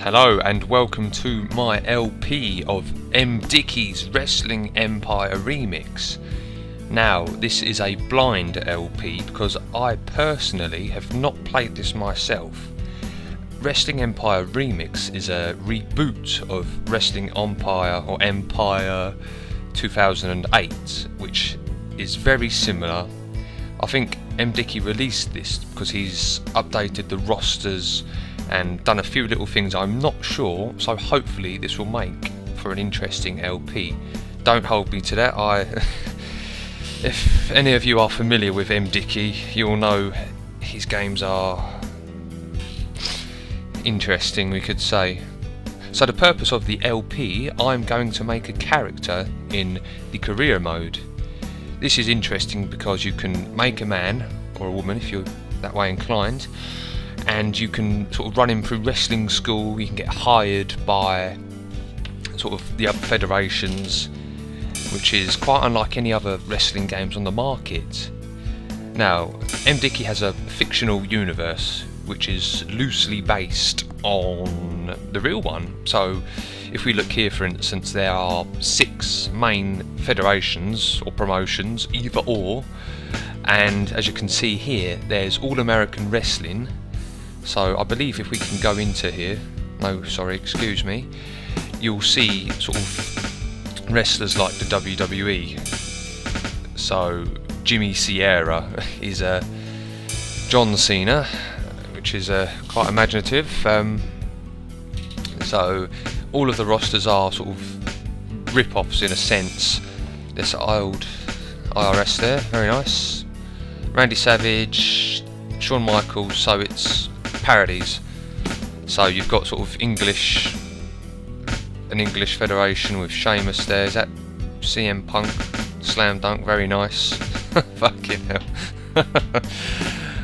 Hello and welcome to my LP of MDickie's Wrestling Empire Remix. Now, this is a blind LP because I personally have not played this myself. Wrestling Empire Remix is a reboot of Wrestling Empire or Empire 2008, which is very similar. I think MDickie released this because he's updated the rosters and done a few little things, I'm not sure, so hopefully this will make for an interesting LP. Don't hold me to that. If any of you are familiar with MDickie, you'll know his games are interesting, we could say. So the purpose of the LP, I'm going to make a character in the career mode. This is interesting because you can make a man or a woman if you're that way inclined, and you can sort of run him through wrestling school. You can get hired by sort of the other federations, which is quite unlike any other wrestling games on the market. Now, MDickie has a fictional universe which is loosely based on the real one. So if we look here, for instance, there are 6 main federations or promotions, either or, and as you can see here, there's All American Wrestling. So I believe if we can go into here, excuse me, you'll see sort of wrestlers like the WWE. So Jimmy Sierra is John Cena, which is quite imaginative. So all of the rosters are sort of rip-offs in a sense. There's old IRS there, very nice. Randy Savage, Shawn Michaels, so it's parodies. So you've got sort of an English federation with Sheamus there. Is that CM Punk? Slam Dunk, very nice. Fucking hell.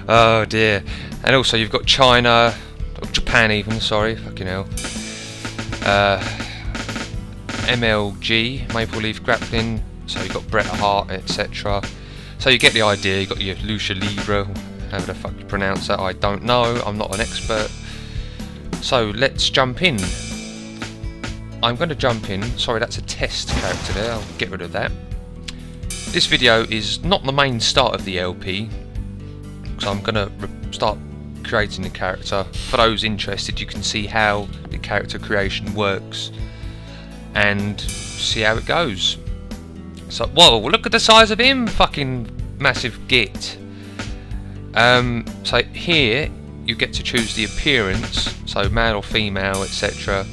Oh dear. And also you've got China, or Japan even, sorry, fucking hell. MLG, Maple Leaf Grappling, so you've got Bret Hart, etc. So you get the idea. You've got your Lucha Libre, however the fuck you pronounce that, I don't know, I'm not an expert. So let's jump in. I'm going to jump in, sorry that's a test character there, I'll get rid of that. This video is not the main start of the LP, because I'm going to start creating the character. For those interested, you can see how the character creation works and see how it goes. So, whoa, look at the size of him, fucking massive git. So here you get to choose the appearance, so male or female, etc.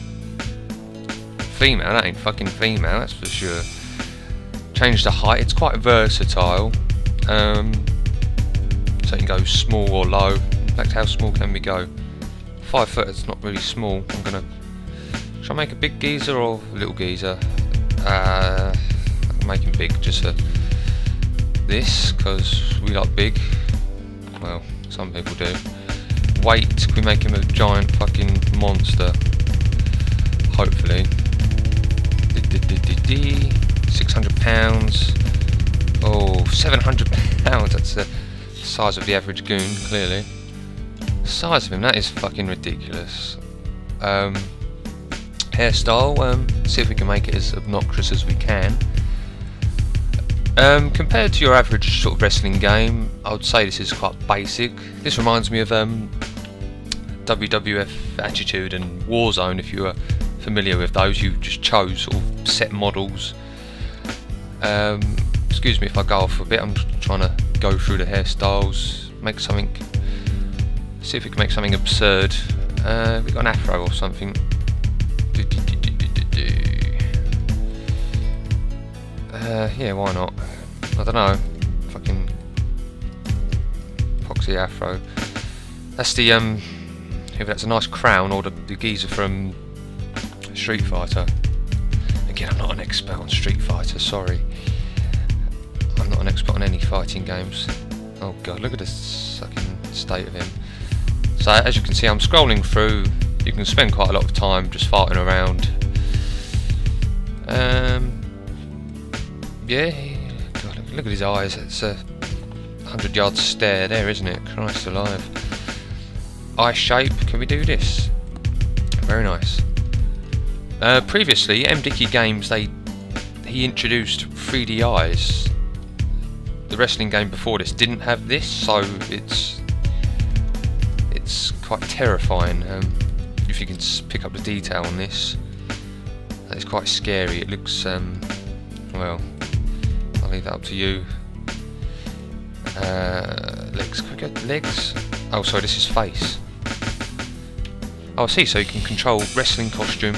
Female, that ain't fucking female, that's for sure. Change the height, it's quite versatile. So you can go small or low. In fact, how small can we go? 5 foot, it's not really small. Should I make a big geezer or a little geezer? I'll make him big just for this, because we like big. Well, some people do. Weight, can we make him a giant fucking monster? Hopefully. 600 pounds. Oh, 700 pounds. That's the size of the average goon, clearly. The size of him, that is fucking ridiculous. Hairstyle, see if we can make it as obnoxious as we can. Compared to your average sort of wrestling game, I would say this is quite basic. This reminds me of WWF Attitude and Warzone. If you are familiar with those, you just chose sort of set models. Excuse me if I go off a bit, I'm trying to go through the hairstyles, make something, see if we can make something absurd. We've got an afro or something. Yeah, why not? I don't know. Fucking Foxy Afro. That's the if that's a nice crown, or the geezer from Street Fighter. Again, I'm not an expert on Street Fighter, sorry. I'm not an expert on any fighting games. Oh god, look at the fucking state of him. So as you can see, I'm scrolling through. You can spend quite a lot of time just farting around. Yeah, God, look at his eyes. It's a 100-yard stare there, isn't it? Christ alive. Eye shape, can we do this? very nice. Previously, MDickie Games, he introduced 3D eyes. The wrestling game before this didn't have this, so it's quite terrifying. If you can pick up the detail on this, it's quite scary. It looks, well, I'll leave that up to you. Legs, quicker, legs. Oh, sorry, this is face. Oh, I see. So you can control wrestling costume.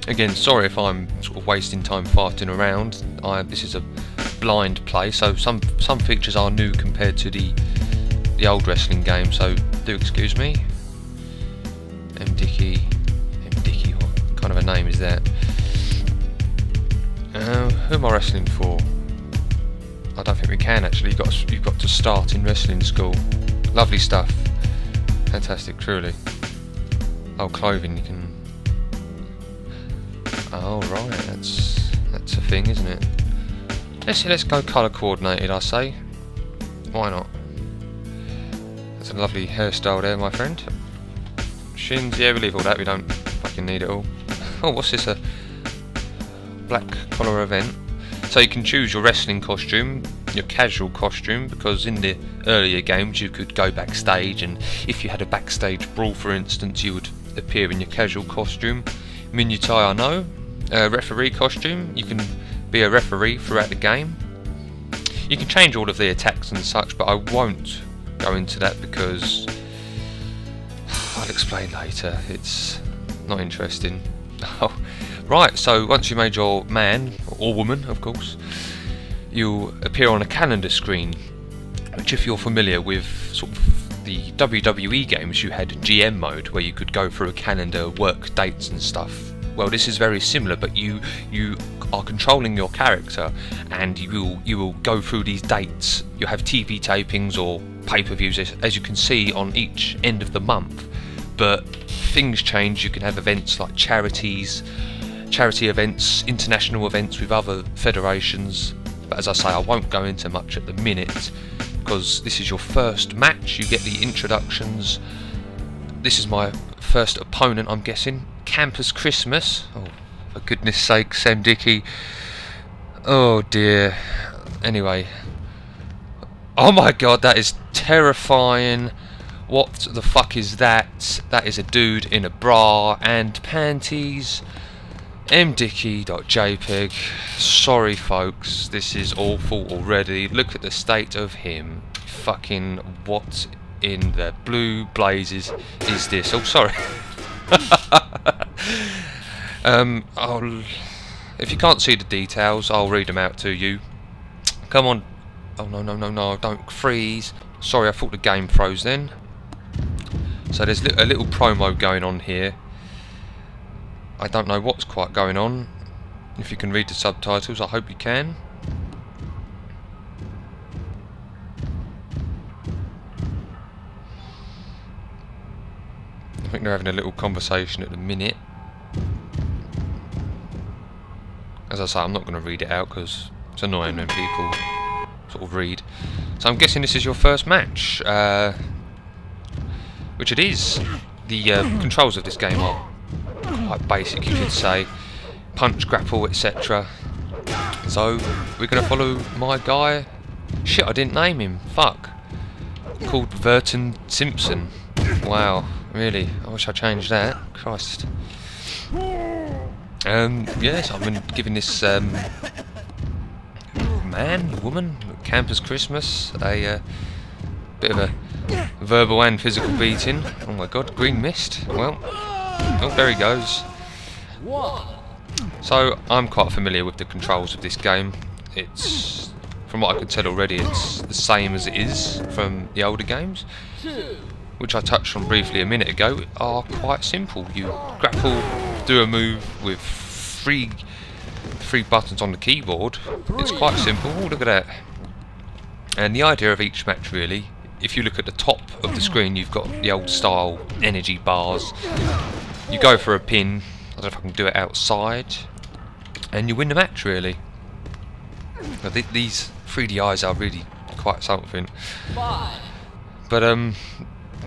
Again, sorry if I'm sort of wasting time farting around. This is a blind play, so some features are new compared to the old wrestling game. So do excuse me. MDickie, what kind of a name is that? Who am I wrestling for? I don't think we can actually. You've got to start in wrestling school. Lovely stuff. Fantastic, truly. Oh, clothing you can. Oh right, that's a thing, isn't it? Let's go colour coordinated, I say. Why not? That's a lovely hairstyle there, my friend. Shins, yeah, we leave all that. We don't fucking need it all. Oh, what's this? A black collar event. So you can choose your wrestling costume, your casual costume, because in the earlier games you could go backstage, and if you had a backstage brawl, for instance, you would appear in your casual costume. Minutai, I know. Referee costume, you can be a referee throughout the game. You can change all of the attacks and such, but I won't go into that because I'll explain later. It's not interesting. Right, so once you made your man, or woman of course, you'll appear on a calendar screen, which if you're familiar with sort of the WWE games, you had GM mode where you could go through a calendar, work dates and stuff. Well, this is very similar, but you are controlling your character, and you will go through these dates. You'll have TV tapings or pay-per-views, as you can see, on each end of the month. But things change. You can have events like charity events, international events with other federations. But as I say, I won't go into much at the minute because this is your first match. You get the introductions. This is my first opponent, I'm guessing. Campus Christmas. Oh, for goodness sakes, MDickie. Oh dear. Anyway. Oh my god, that is terrifying. What the fuck is that? That is a dude in a bra and panties. MDickie.jpg. Sorry folks, this is awful already. Look at the state of him. Fucking what in the blue blazes is this? Oh, sorry. If you can't see the details, I'll read them out to you. Come on. Oh no, don't freeze. Sorry, I thought the game froze then. So there's a little promo going on here. I don't know what's quite going on. If you can read the subtitles, I hope you can. I think they're having a little conversation at the minute. As I say, I'm not going to read it out because it's annoying when people sort of read. So I'm guessing this is your first match, which it is. The controls of this game are quite basic, you could say. Punch, grapple, etc. So we're going to follow my guy. Shit, I didn't name him. Fuck. Called Verton Simpson. Wow, really? I wish I changed that. Christ. Yes, I've been giving this man, woman, Campus Christmas a bit of a verbal and physical beating. Oh my god, green mist. Well, oh, there he goes. So I'm quite familiar with the controls of this game. It's, from what I can tell already, it's the same as it is from the older games, which I touched on briefly a minute ago, are quite simple. You grapple, do a move with three buttons on the keyboard. It's quite simple. Oh, look at that. And the idea of each match, really, if you look at the top of the screen, you've got the old style energy bars. You go for a pin. I don't know if I can do it outside, and you win the match, really. Now, these 3D eyes are really quite something. But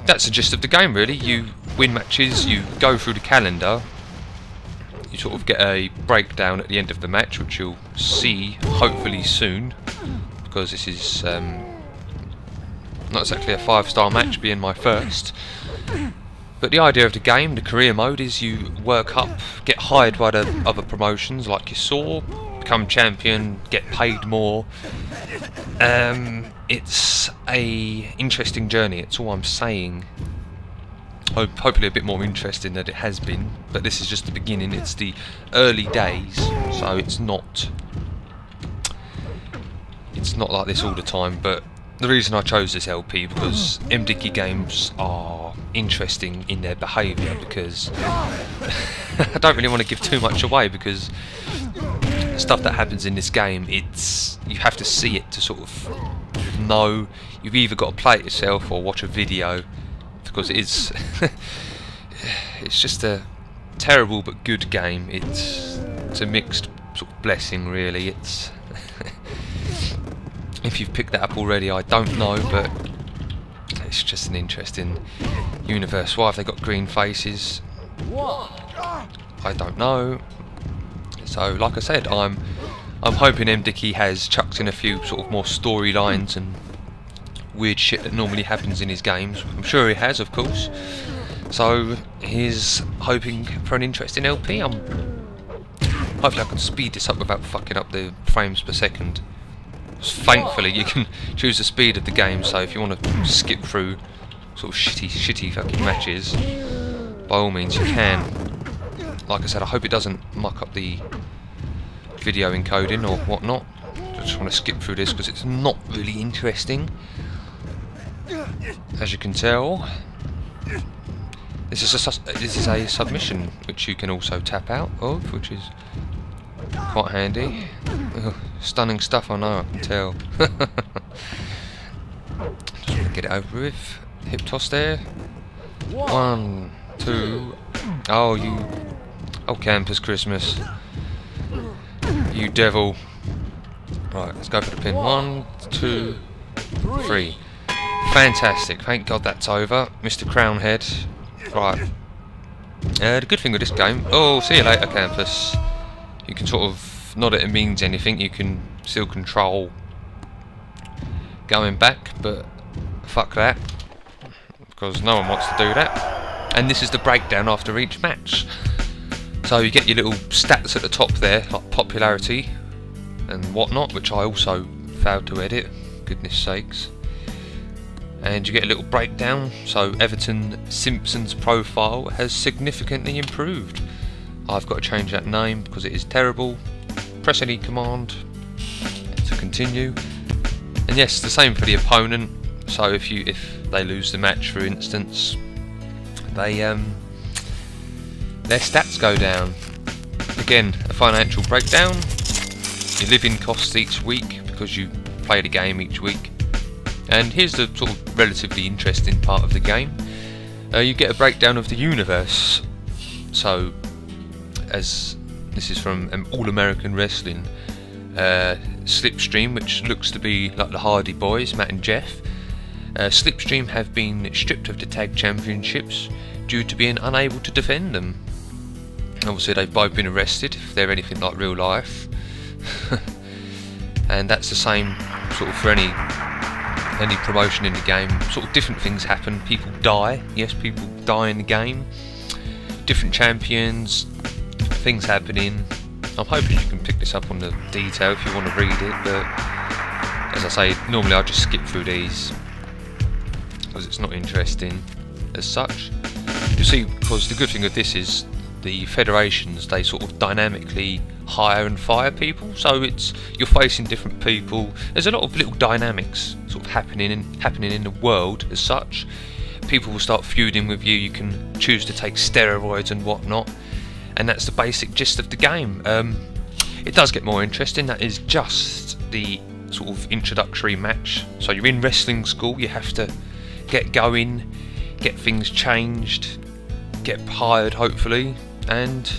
that's the gist of the game really. You win matches, you go through the calendar, you sort of get a breakdown at the end of the match, which you'll see hopefully soon, because this is not exactly a 5-star match, being my first. But the idea of the game, the career mode, is you work up, get hired by the other promotions like you saw, become champion, get paid more. It's a interesting journey, it's all I'm saying. Hopefully a bit more interesting than it has been, but this is just the beginning. It's the early days, so it's not like this all the time. But the reason I chose this LP, because MDickie games are interesting in their behaviour, because I don't really want to give too much away, because the stuff that happens in this game, you have to see it to sort of know. You've either got to play it yourself or watch a video, because it is it's just a terrible but good game. It's a mixed sort of blessing really. It's if you've picked that up already, I don't know, but it's just an interesting universe. Why have they got green faces? I don't know. So like I said, I'm hoping MDickie has chucked in a few sort of more storylines and weird shit that normally happens in his games. I'm sure he has, of course. So he's hoping for an interesting LP. Hopefully I can speed this up without fucking up the frames per second. Thankfully you can choose the speed of the game, so if you want to skip through sort of shitty fucking matches, by all means you can. Like I said, I hope it doesn't muck up the video encoding or whatnot. I just want to skip through this because it's not really interesting, as you can tell. This is a submission which you can also tap out of, which is quite handy. Ugh, stunning stuff, I know, I can tell. Just want to get it over with. Hip toss there. 1, 2. Oh, you. Oh, Campus Christmas. You devil. Right, let's go for the pin. 1, 2, 3. Fantastic. Thank God that's over. Mr. Crownhead. Right. The good thing with this game. Oh, see you later, Campus. You can sort of. Not that it means anything. You can still control going back, but fuck that. Because no one wants to do that. And this is the breakdown after each match. So you get your little stats at the top there, like popularity and whatnot, which I also failed to edit, goodness sakes. And you get a little breakdown. So Everton Simpson's profile has significantly improved. I've got to change that name because it is terrible. Press any command to continue. And yes, the same for the opponent. So if they lose the match, for instance, their stats go down. Again, a financial breakdown. Your living costs each week because you play the game each week. And here's the sort of relatively interesting part of the game. You get a breakdown of the universe. So, as this is from All American Wrestling Slipstream, which looks to be like the Hardy Boys, Matt and Jeff. Slipstream have been stripped of the tag championships due to being unable to defend them. Obviously they've both been arrested if they're anything like real life. And that's the same sort of for any promotion in the game. Sort of different things happen. People die. Yes, people die in the game. Different champions, things happening. I'm hoping you can pick this up on the detail if you want to read it, but as I say, normally I just skip through these because it's not interesting as such. You see, because the good thing with this is the federations, they sort of dynamically hire and fire people, so you're facing different people. There's a lot of little dynamics sort of happening in the world as such. People will start feuding with you. You can choose to take steroids and whatnot, and that's the basic gist of the game. It does get more interesting. That is just the sort of introductory match. So you're in wrestling school, you have to get going, get things changed, get hired hopefully, and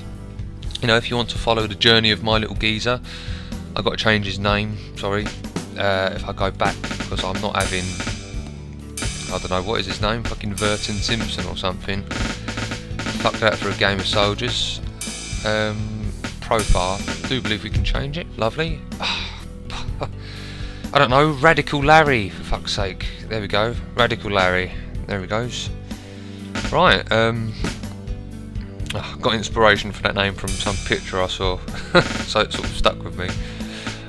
you know, if you want to follow the journey of my little geezer, I've got to change his name, sorry, if I go back, because I'm not having I don't know, what is his name? Fucking Verton Simpson or something. Fuck that for a game of soldiers. Profile. Do believe we can change it. Lovely. I don't know. Radical Larry, for fuck's sake. There we go. Radical Larry. There he goes. Right. Got inspiration for that name from some picture I saw, so it sort of stuck with me.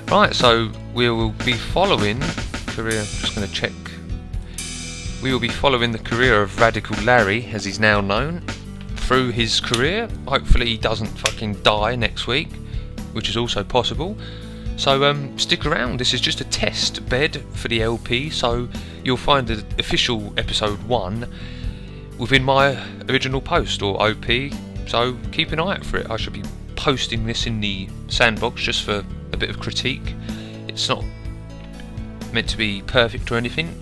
Right. So we will be following career. I'm just going to check. We will be following the career of Radical Larry, as he's now known, through his career. Hopefully he doesn't fucking die next week, which is also possible. So stick around. This is just a test bed for the LP, so you'll find the official episode 1 within my original post, or OP, so keep an eye out for it. I should be posting this in the sandbox just for a bit of critique. It's not meant to be perfect or anything.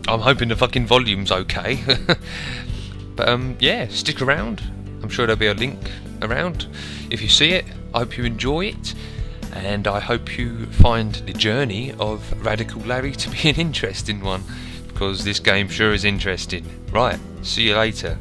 I'm hoping the fucking volume's okay. But yeah, stick around. I'm sure there'll be a link around. If you see it, I hope you enjoy it, and I hope you find the journey of Radical Larry to be an interesting one, because this game sure is interesting. Right, see you later.